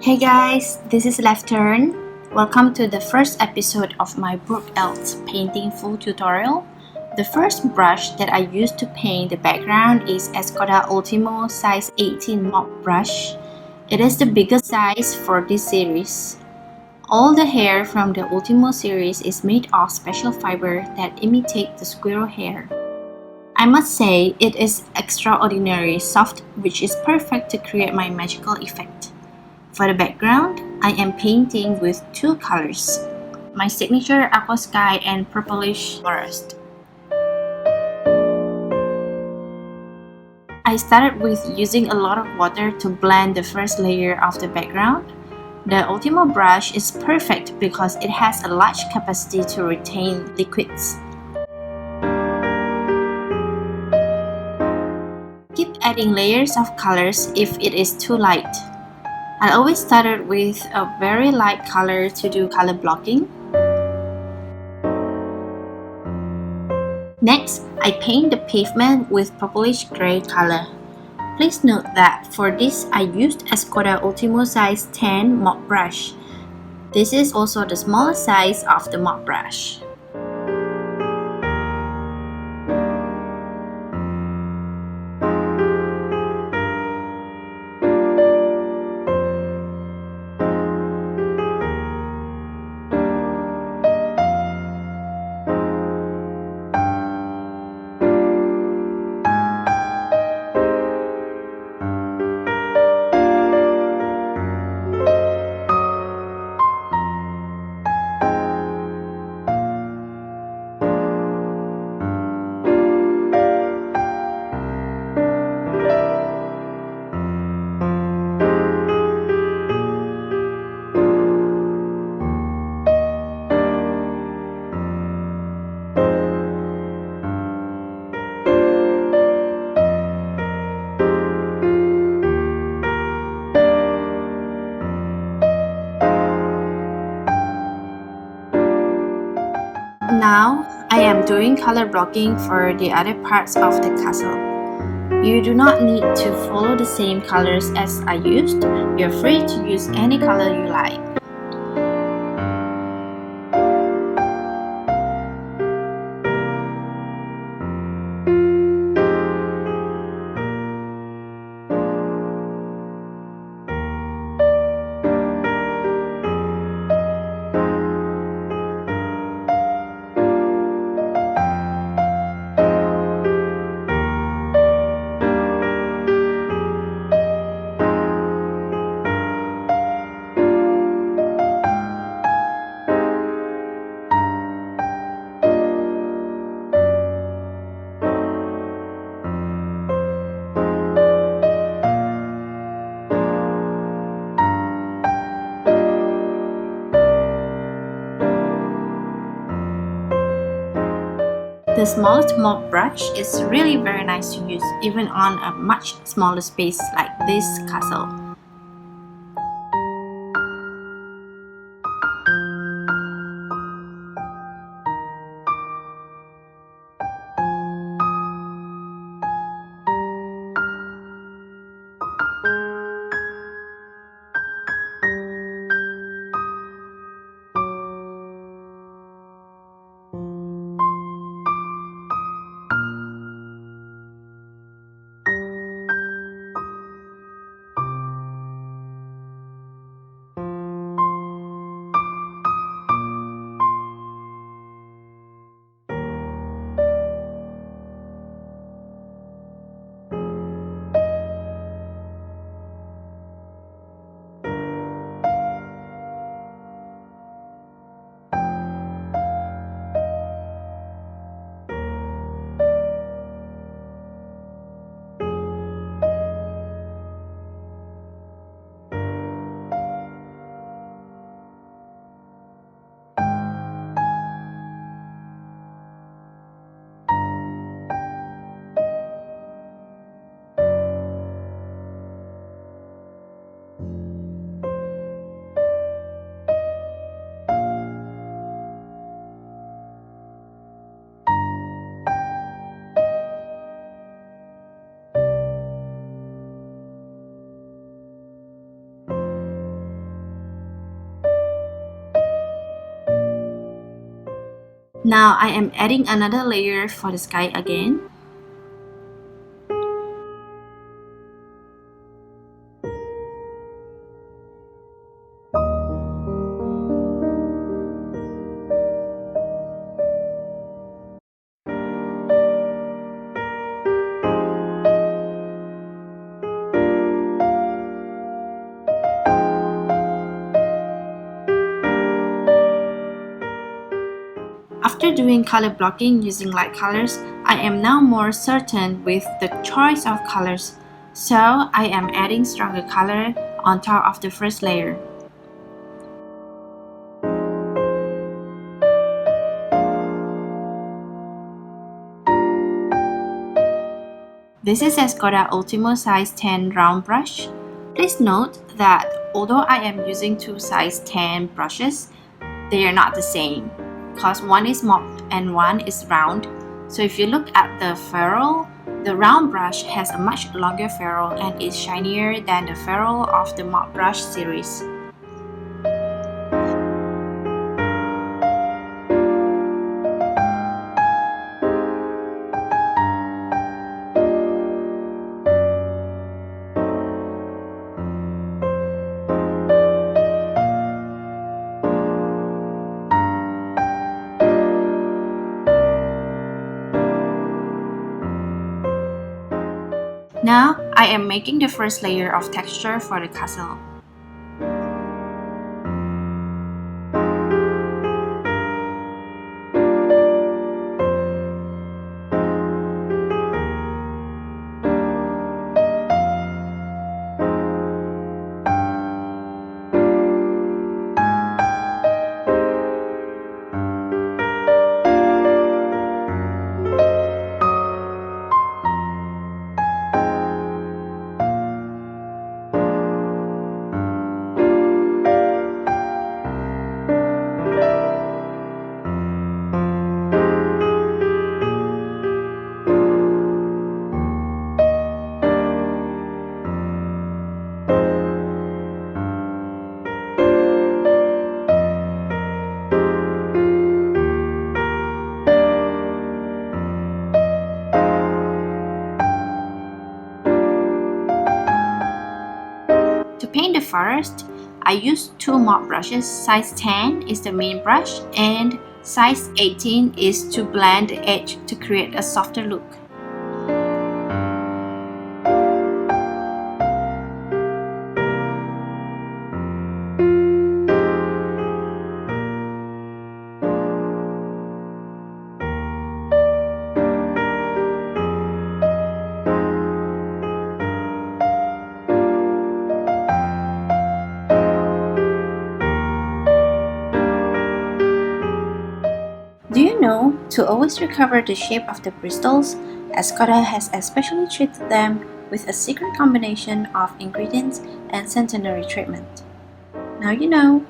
Hey guys, this is Left Turn. Welcome to the first episode of my Burg Eltz painting full tutorial. The first brush that I used to paint the background is Escoda Último size 18 mop brush. It is the biggest size for this series. All the hair from the Último series is made of special fiber that imitate the squirrel hair. I must say it is extraordinarily soft, which is perfect to create my magical effect. For the background, I am painting with two colors, my signature aqua sky and purplish forest. I started with using a lot of water to blend the first layer of the background. The Ultimo brush is perfect because it has a large capacity to retain liquids. Keep adding layers of colors if it is too light. I always started with a very light color to do color blocking. Next, I paint the pavement with purplish gray color. Please note that for this I used Escoda Último size 10 mop brush. This is also the smallest size of the mop brush. Now, I am doing color blocking for the other parts of the castle. You do not need to follow the same colors as I used. You're free to use any color you like. The smallest mop brush is really very nice to use even on a much smaller space like this castle. Now I am adding another layer for the sky again. After doing color blocking using light colors, I am now more certain with the choice of colors, so I am adding stronger color on top of the first layer. This is Escoda Último size 10 round brush. Please note that although I am using two size 10 brushes, they are not the same, because one is mop and one is round. So if you look at the ferrule, the round brush has a much longer ferrule and is shinier than the ferrule of the mop brush series. Now, I am making the first layer of texture for the castle. To paint the forest, I used two mop brushes. Size 10 is the main brush and size 18 is to blend the edge to create a softer look. Do you know, to always recover the shape of the bristles, Escoda has especially treated them with a secret combination of ingredients and centenary treatment. Now you know.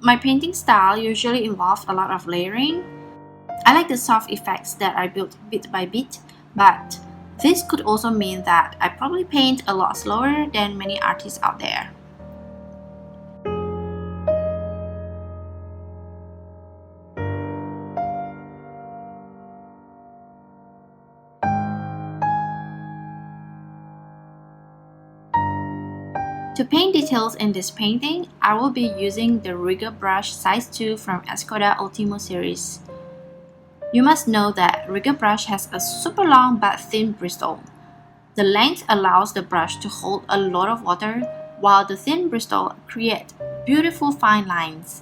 My painting style usually involves a lot of layering. I like the soft effects that I built bit by bit, but this could also mean that I probably paint a lot slower than many artists out there. To paint details in this painting, I will be using the rigor brush size 2 from Escoda Último series. You must know that rigor brush has a super long but thin bristle. The length allows the brush to hold a lot of water, while the thin bristle creates beautiful fine lines.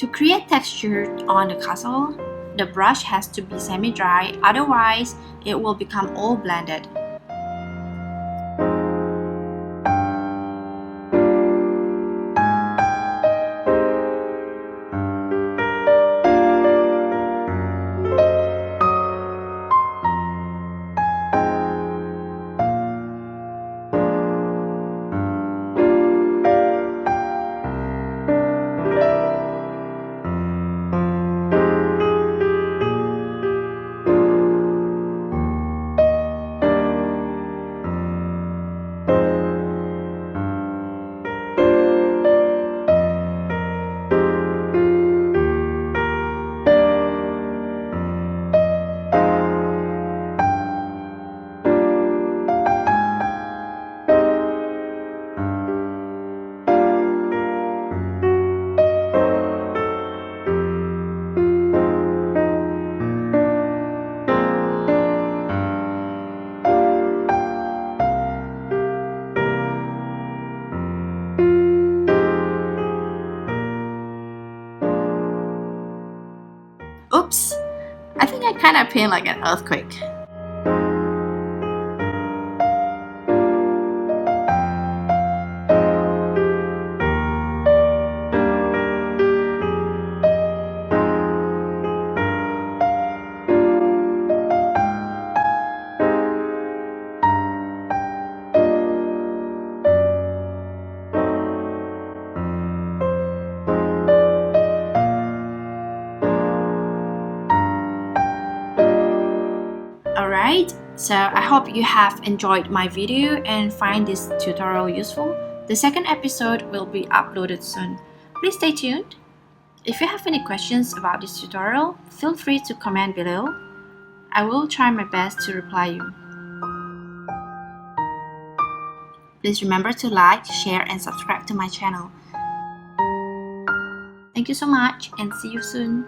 To create texture on the castle, the brush has to be semi-dry, otherwise it will become all blended. Oops! I think I kinda paint like an earthquake. Alright, so I hope you have enjoyed my video and find this tutorial useful. The second episode will be uploaded soon. Please stay tuned. If you have any questions about this tutorial, feel free to comment below. I will try my best to reply you. Please remember to like, share and subscribe to my channel. Thank you so much and see you soon.